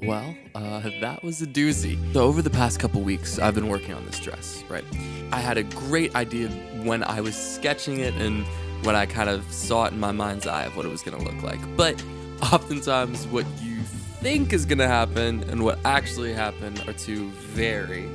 That was a doozy. So over the past couple weeks, I've been working on this dress, right? I had a great idea when I was sketching it and when I kind of saw it in my mind's eye of what it was gonna look like. But oftentimes what you think is gonna happen and what actually happened are two very,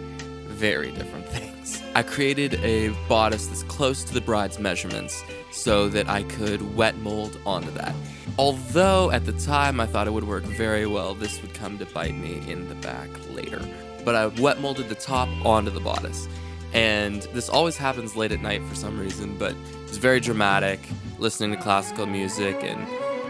very different things. I created a bodice that's close to the bride's measurements so that I could wet mold onto that. Although at the time I thought it would work very well, this would come to bite me in the back later. But I wet molded the top onto the bodice. And this always happens late at night for some reason, but it's very dramatic, listening to classical music and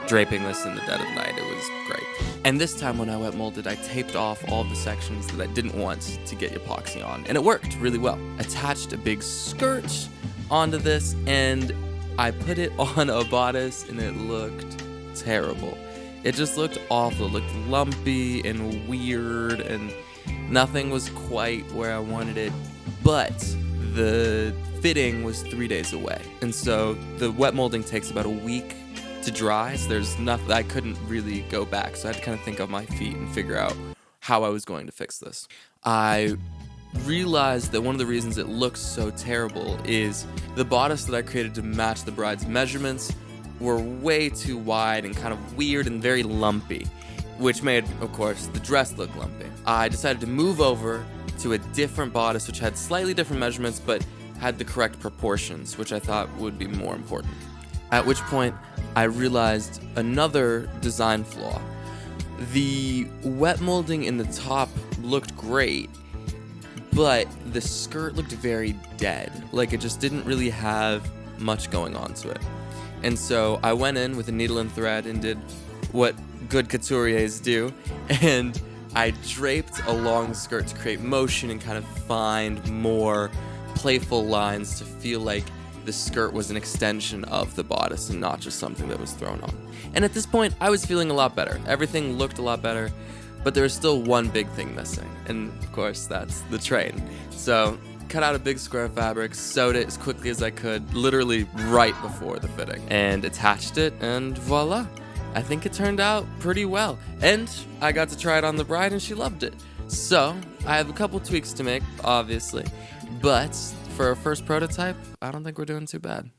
draping this in the dead of night. It was great. And this time when I wet molded, I taped off all the sections that I didn't want to get epoxy on, and it worked really well. Attached a big skirt onto this, and I put it on a bodice, and it looked terrible. It just looked awful. It looked lumpy and weird, and nothing was quite where I wanted it. But the fitting was 3 days away, and so the wet molding takes about a week to dry, so there's nothing, I couldn't really go back, so I had to kind of think on my feet and figure out how I was going to fix this. I realized that one of the reasons it looks so terrible is the bodice that I created to match the bride's measurements were way too wide and kind of weird and very lumpy, which made, of course, the dress look lumpy. I decided to move over to a different bodice which had slightly different measurements but had the correct proportions, which I thought would be more important. At which point, I realized another design flaw. The wet molding in the top looked great, but the skirt looked very dead. Like it just didn't really have much going on to it. And so I went in with a needle and thread and did what good couturiers do, and I draped a long skirt to create motion and kind of find more playful lines to feel like the skirt was an extension of the bodice and not just something that was thrown on. And at this point, I was feeling a lot better. Everything looked a lot better, but there was still one big thing missing, and of course, that's the train. So, cut out a big square of fabric, sewed it as quickly as I could, literally right before the fitting, and attached it, and voila. I think it turned out pretty well. And I got to try it on the bride, and she loved it. So, I have a couple tweaks to make, obviously, but for a first prototype, I don't think we're doing too bad.